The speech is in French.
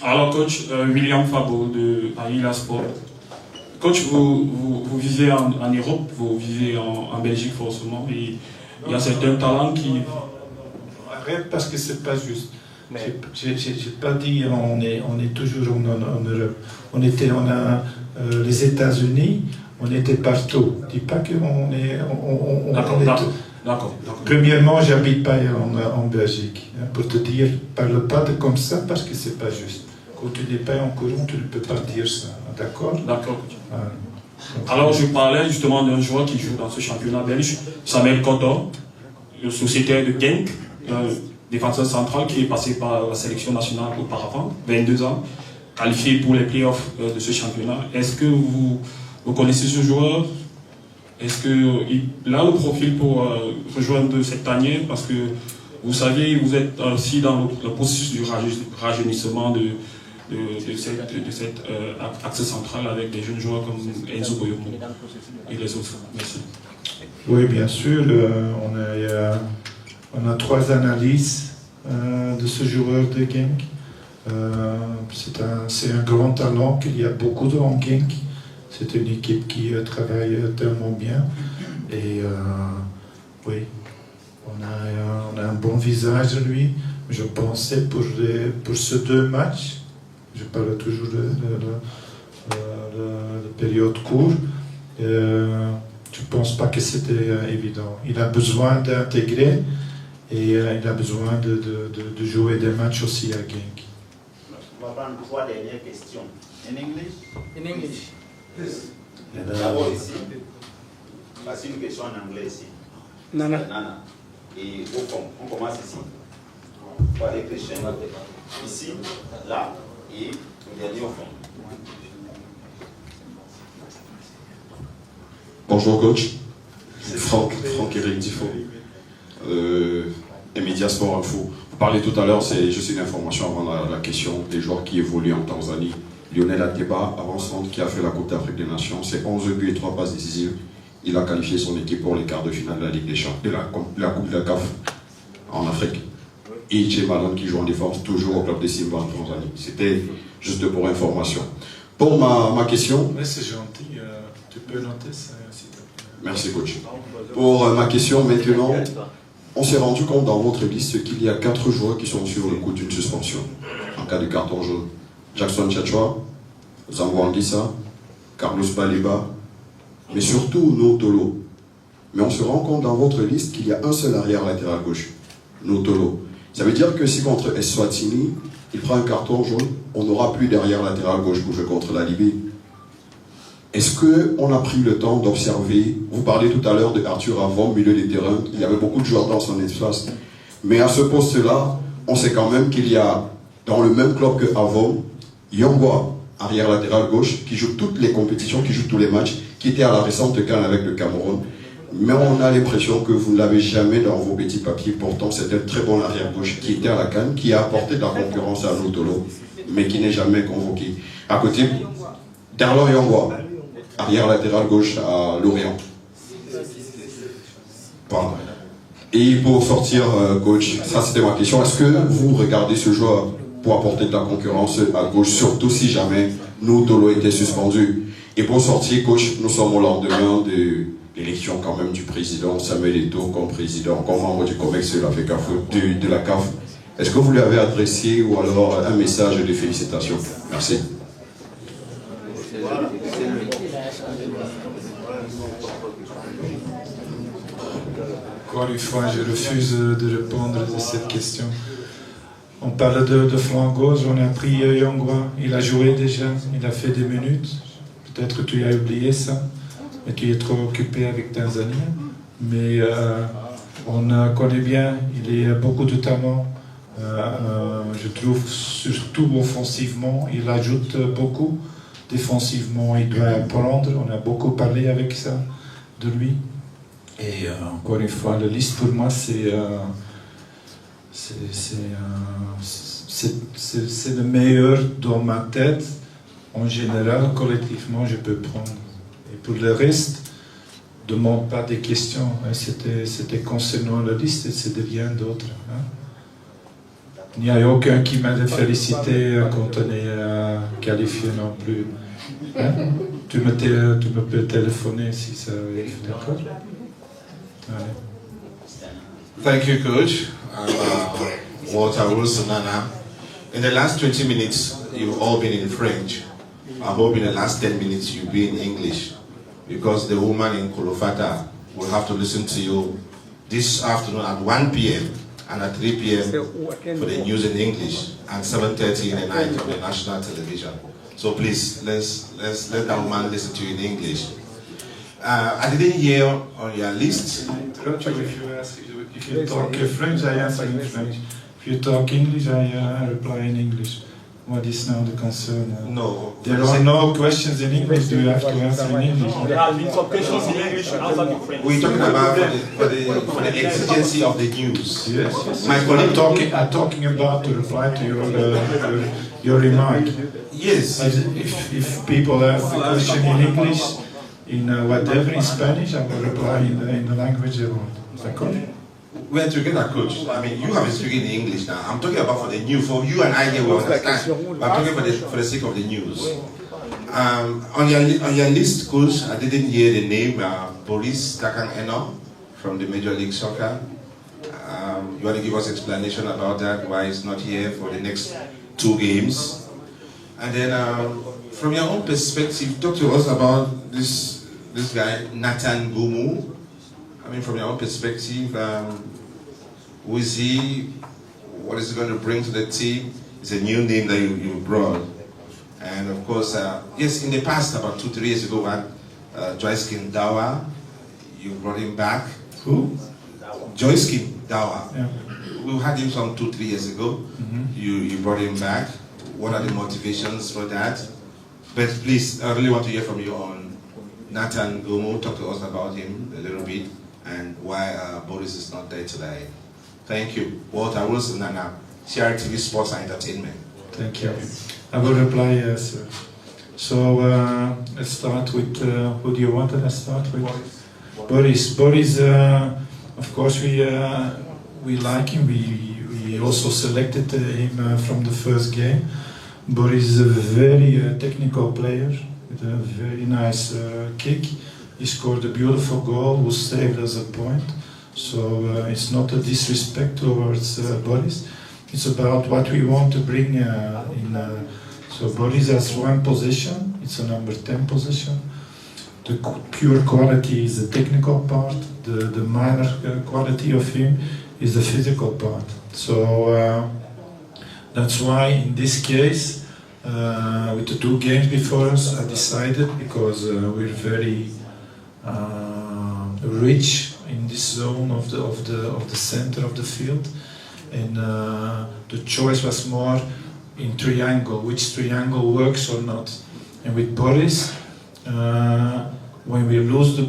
Alors, coach, William Fabo de Aïla Sport. Coach, vous vivez en Europe, vous vivez en Belgique forcément, et il y a certains talents qui... Arrête parce que c'est pas juste. J'ai pas dit on est toujours en Europe. On a les États-Unis, on était partout. Dis pas qu'on est. D'accord. Premièrement, j'habite pas en Belgique. Pour te dire, parle pas comme ça parce que c'est pas juste. Quand tu n'es pas en courant, tu ne peux pas dire ça. D'accord? D'accord. Alors, je parlais justement d'un joueur qui joue dans ce championnat belge, Samuel Koto, le sociétaire de Genk, défenseur central qui est passé par la sélection nationale auparavant, 22 ans, qualifié pour les playoffs de ce championnat. Est-ce que vous connaissez ce joueur? Est-ce qu'il a le profil pour rejoindre cette tanière? Parce que vous savez, vous êtes aussi dans le processus du rajeunissement de cet axe central avec des jeunes joueurs comme Enzo Boyomo et les autres. Merci. Oui, bien sûr. On a 3 analyses de ce joueur de Genk. C'est un grand talent qu'il y a beaucoup dans Genk. C'est une équipe qui travaille tellement bien. Et oui, on a un bon visage de lui. Je pensais pour ces 2 matchs, je parle toujours de période courte, je ne pense pas que c'était évident. Il a besoin d'intégrer et il a besoin de jouer des matchs aussi à Genk. On va prendre 3 dernières questions. In English? In English. D'abord ici. Voici une question en anglais ici. Nana. Et au fond, on commence ici. On va aller crescendo. Ici, là, et le dernier au fond. Bonjour coach, c'est Franck-Éric Tifo, et Média Sport Info. Vous parlez tout à l'heure, c'est juste une information avant la question des joueurs qui évoluent en Tanzanie. Lionel Ateba, avant-centre, qui a fait la Coupe d'Afrique des Nations, c'est 11 buts et 3 passes décisives. Il a qualifié son équipe pour les quarts de finale de la Ligue des Champions, de la Coupe de la CAF en Afrique. Et Jay Malone qui joue en défense, toujours au club de Simba en Tanzanie. C'était juste pour information. Pour ma question... Mais c'est gentil, tu peux noter ça. Merci coach. Pour ma question maintenant, on s'est rendu compte dans votre liste qu'il y a 4 joueurs qui sont sur le coup d'une suspension en cas de carton jaune. Jackson Tchatchoua, Zambo Anguissa, Carlos Baleba, mais surtout Notolo. Mais on se rend compte dans votre liste qu'il y a un seul arrière latéral gauche, Notolo. Ça veut dire que si contre Eswatini, il prend un carton jaune, on n'aura plus d'arrière latéral gauche pour jouer contre la Libye. Est-ce qu'on a pris le temps d'observer, vous parlez tout à l'heure de Arthur Avon, milieu des terrains, il y avait beaucoup de joueurs dans son espace, mais à ce poste-là, on sait quand même qu'il y a dans le même club que Avon, Yongwa, arrière latéral gauche, qui joue toutes les compétitions, qui joue tous les matchs, qui était à la récente CAN avec le Cameroun. Mais on a l'impression que vous ne l'avez jamais dans vos petits papiers. Pourtant, c'est un très bon arrière gauche qui était à la CAN, qui a apporté de la concurrence à Notolo, mais qui n'est jamais convoqué. À côté, Darlon Yongwa, arrière latéral gauche à Lorient. Voilà. Et pour sortir, coach, ça c'était ma question. Est-ce que vous regardez ce joueur pour apporter de la concurrence à gauche, surtout si jamais Notolo était suspendu? Et pour sortir, coach, nous sommes au lendemain de l'élection quand même du président Samuel Eto'o comme président, comme membre du COMEX de la CAF. Est-ce que vous lui avez adressé ou alors un message de félicitations? Merci. Encore une fois, je refuse de répondre à cette question. On parle de flanc gauche, on a pris Yongwa, il a joué déjà, il a fait des minutes. Peut-être que tu as oublié ça, mais tu es trop occupé avec Tanzanie. Mais on connaît bien, il a beaucoup de talent. Je trouve surtout offensivement, il ajoute beaucoup. Défensivement, il doit apprendre. On a beaucoup parlé avec ça de lui. Et encore une fois, la liste pour moi, c'est le meilleur dans ma tête. En général, collectivement, je peux prendre. Et pour le reste, ne demande pas des questions. C'était concernant la liste et c'est de rien d'autre. Hein. Il n'y a aucun qui m'a félicité quand on est qualifié non plus. Hein? Tu me peux téléphoner si ça arrive, d'accord? Allez. Thank you, Coach. Walter Wilson, Nana. In the last 20 minutes, you've all been in French. I hope in the last 10 minutes you'll be in English, because the woman in Kolofata will have to listen to you this afternoon at 1 p.m. and at 3 p.m. for the news in English, and 7:30 in the night on the national television. So please, let's let that woman listen to you in English. I didn't hear on your list. If you talk French, I answer in French. If you talk English, I reply in English. What is now the concern? No. There are no questions in English. Do you have to answer in English? There have been some questions in English and answered in French. We're talking about for the exigency of the news. Yes. My colleague I'm talking about to reply to your remark. Yes. If people have a question in English, in whatever, in Spanish, I will reply in the language they want. Is that correct? We're together, Coach. I mean, you have been speaking in English now. I'm talking about for the news. For you and I here, we understand. But I'm talking for the sake of the news. On your list, Coach, I didn't hear the name Boris Takang Eno from the Major League Soccer. You want to give us explanation about that, why he's not here for the next 2 games? And then, from your own perspective, talk to us about this guy, Nathan Gumu. I mean, from your own perspective, who is he? What is he going to bring to the team? It's a new name that you brought. And of course, yes, in the past, about 2-3 years ago, Joycekin Dawa, you brought him back. Who? Joycekin Dawa. Yeah. We had him some 2-3 years ago. Mm-hmm. You brought him back. What are the motivations for that? But please, I really want to hear from you on Nathan Gumu. Talk to us about him a little bit and why Boris is not there today. Thank you. Walter Wilson, Nana, CRTV Sports and Entertainment. Thank you. I will reply yes. So let's start with who do you want to start with? Boris. Boris, of course, we like him. We also selected him from the first game. Boris is a very technical player with a very nice kick. He scored a beautiful goal, who saved us a point. So it's not a disrespect towards Boris. It's about what we want to bring in. So Boris has one position. It's a number 10 position. The pure quality is the technical part. The minor quality of him is the physical part. So that's why in this case, with the 2 games before us, I decided, because we're very rich in this zone of the center of the field, and the choice was more in triangle, which triangle works or not. And with Boris, when we lose the ball,